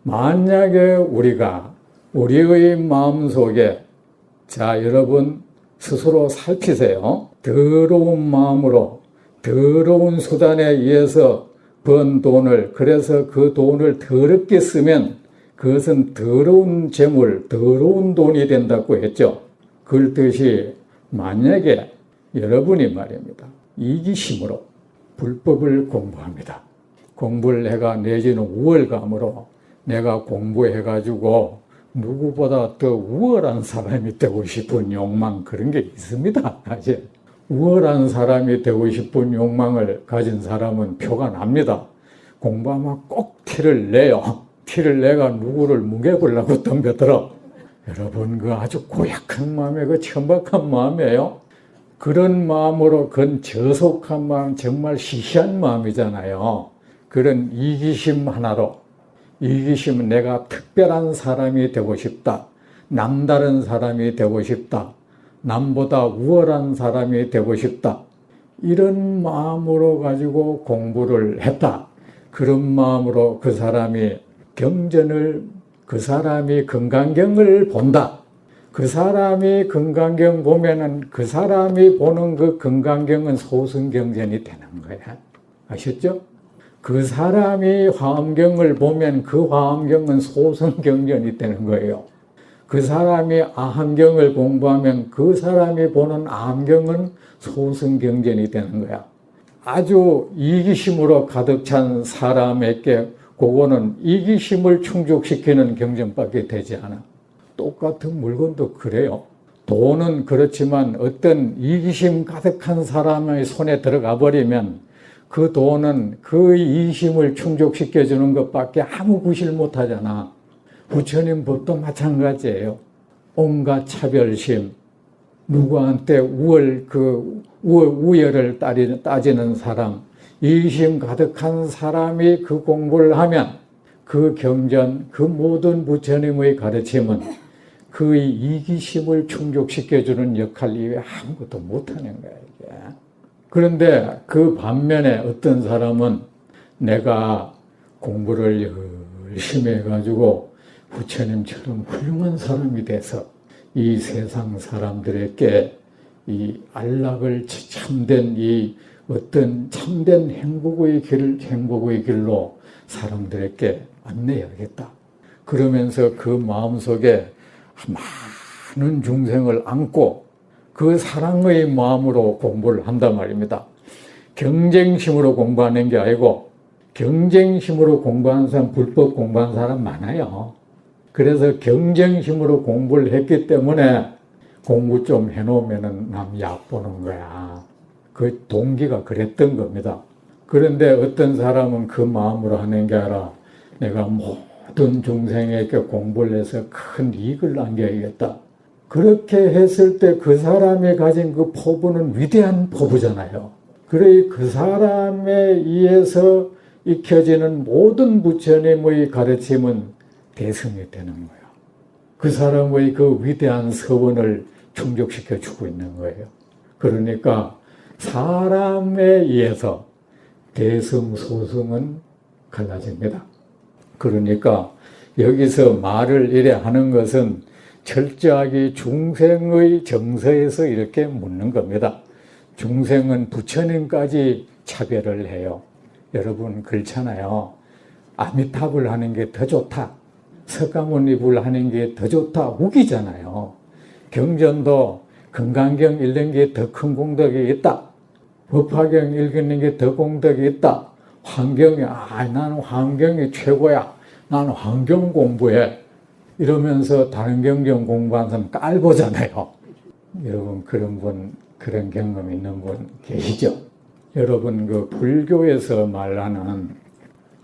만약에 우리가 우리의 마음속에, 자, 여러분 스스로 살피세요. 더러운 마음으로 더러운 수단에 의해서 번 돈을, 그래서 그 돈을 더럽게 쓰면 그것은 더러운 재물, 더러운 돈이 된다고 했죠. 그렇듯이 만약에 여러분이 말입니다, 이기심으로 불법을 공부합니다. 공부를 해가 내지는 우월감으로 내가 공부해가지고 누구보다 더 우월한 사람이 되고 싶은 욕망, 그런 게 있습니다. 사실 우월한 사람이 되고 싶은 욕망을 가진 사람은 표가 납니다. 공부하면 꼭 티를 내요. 티를 내가 누구를 뭉개보려고 덤벼들어. 여러분, 그 아주 고약한 마음에, 그 천박한 마음이에요. 그런 마음으로, 그건 저속한 마음, 정말 시시한 마음이잖아요. 그런 이기심 하나로, 이기심은 내가 특별한 사람이 되고 싶다, 남다른 사람이 되고 싶다, 남보다 우월한 사람이 되고 싶다, 이런 마음으로 가지고 공부를 했다. 그런 마음으로 그 사람이 경전을, 그 사람이 금강경을 본다. 그 사람이 금강경 보면은 그 사람이 보는 그 금강경은 소승경전이 되는 거야. 아셨죠? 그 사람이 화엄경을 보면 그 화엄경은 소승경전이 되는 거예요. 그 사람이 아함경을 공부하면 그 사람이 보는 아함경은 소승경전이 되는 거야. 아주 이기심으로 가득 찬 사람에게 그거는 이기심을 충족시키는 경전밖에 되지 않아. 똑같은 물건도 그래요. 돈은 그렇지만 어떤 이기심 가득한 사람의 손에 들어가 버리면 그 돈은 그 이기심을 충족시켜주는 것밖에 아무 구실 못하잖아. 부처님 법도 마찬가지예요. 온갖 차별심, 누구한테 우열을 따지는 사람, 이기심 가득한 사람이 그 공부를 하면 그 경전, 그 모든 부처님의 가르침은 그 이기심을 충족시켜주는 역할 이외에 아무것도 못하는 거야, 이게. 그런데 그 반면에 어떤 사람은 내가 공부를 열심히 해가지고 부처님처럼 훌륭한 사람이 돼서 이 세상 사람들에게 이 안락을 참된 이 어떤 참된 행복의 길로 사람들에게 안내해야겠다. 그러면서 그 마음속에 많은 중생을 안고 그 사랑의 마음으로 공부를 한단 말입니다. 경쟁심으로 공부하는 게 아니고, 경쟁심으로 공부하는 사람, 불법 공부하는 사람 많아요. 그래서 경쟁심으로 공부를 했기 때문에 공부 좀 해놓으면 남 얕보는 거야. 그 동기가 그랬던 겁니다. 그런데 어떤 사람은 그 마음으로 하는 게 아니라 내가 모든 중생에게 공부를 해서 큰 이익을 남겨야겠다. 그렇게 했을 때 그 사람이 가진 그 포부는 위대한 포부잖아요. 그래 그 사람에 의해서 익혀지는 모든 부처님의 가르침은 대승이 되는 거예요. 그 사람의 그 위대한 서원을 충족시켜 주고 있는 거예요. 그러니까 사람에 의해서 대승, 소승은 갈라집니다. 그러니까 여기서 말을 이래 하는 것은 철저하게 중생의 정서에서 이렇게 묻는 겁니다. 중생은 부처님까지 차별을 해요. 여러분 그렇잖아요. 아미타불 하는 게 더 좋다, 석가모니불 하는 게 더 좋다, 우기잖아요. 경전도 금강경 읽는 게 더 큰 공덕이 있다, 법화경 읽는 게 더 공덕이 있다, 환경이 나는 환경이 최고야, 나는 환경 공부해, 이러면서 다른 경전 공부하는 사람 깔보잖아요. 여러분 그런 경험 있는 분 계시죠? 여러분 그 불교에서 말하는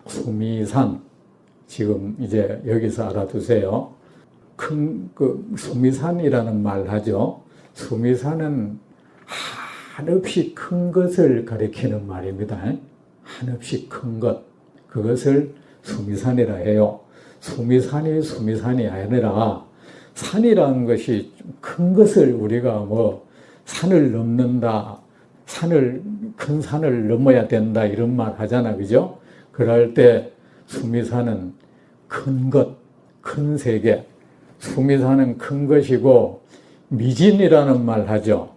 수미산, 지금 이제 여기서 알아두세요. 큰 그 수미산이라는 말 하죠. 수미산은 한없이 큰 것을 가리키는 말입니다. 한없이 큰 것, 그것을 수미산이라 해요. 수미산이 아니라 산이라는 것이 큰 것을 우리가 산을 넘는다, 큰 산을 넘어야 된다 이런 말 하잖아, 그죠? 그럴 때 수미산은 큰 것, 큰 세계. 수미산은 큰 것이고 미진이라는 말 하죠.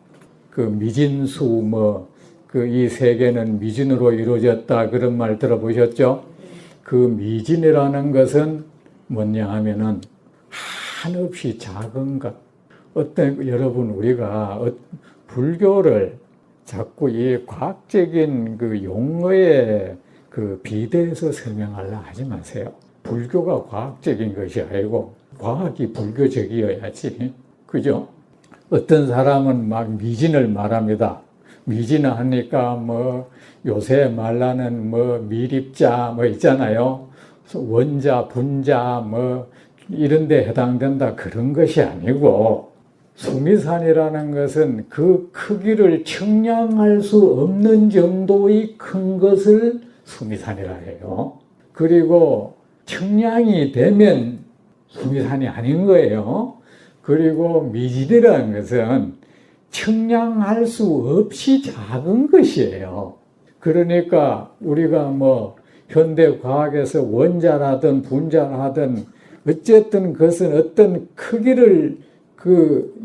그 미진수 이 세계는 미진으로 이루어졌다 그런 말 들어보셨죠? 그 미진이라는 것은 뭐냐 하면은 한없이 작은 것. 여러분 우리가 불교를 자꾸 이 과학적인 그 용어에 그 비대해서 설명하려 하지 마세요. 불교가 과학적인 것이 아니고 과학이 불교적이어야지. 그죠? 어떤 사람은 막 미진을 말합니다. 미진을 하니까 요새 말하는 미립자 있잖아요. 원자, 분자 이런 데 해당된다 그런 것이 아니고 수미산이라는 것은 그 크기를 측량할 수 없는 정도의 큰 것을 수미산이라 해요. 그리고 측량이 되면 수미산이 아닌 거예요. 그리고 미진이라는 것은 측량할 수 없이 작은 것이에요. 그러니까 우리가 현대 과학에서 원자라든 분자라든 어쨌든 그것은 어떤 크기를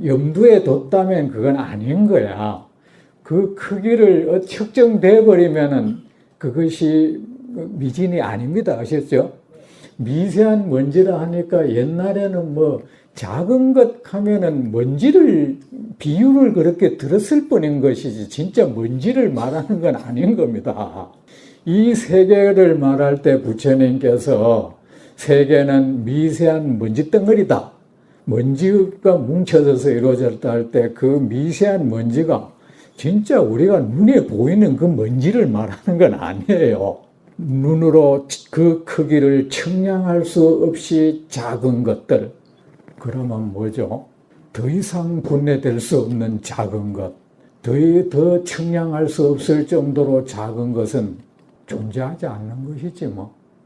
염두에 뒀다면 그건 아닌 거야. 그 크기를 측정돼 버리면은 그것이 미진이 아닙니다. 아셨죠? 미세한 먼지라 하니까 옛날에는 작은 것 하면은 먼지를 비유를 그렇게 들었을 뿐인 것이지 진짜 먼지를 말하는 건 아닌 겁니다. 이 세계를 말할 때 부처님께서 세계는 미세한 먼지덩어리다. 먼지가 뭉쳐져서 이루어졌다 할 때 그 미세한 먼지가 진짜 우리가 눈에 보이는 그 먼지를 말하는 건 아니에요. 눈으로 그 크기를 측량할 수 없이 작은 것들. 그러면 뭐죠? 더 이상 분해될 수 없는 작은 것. 더 측량할 수 없을 정도로 작은 것은 존재하지 않는 것이지 뭐.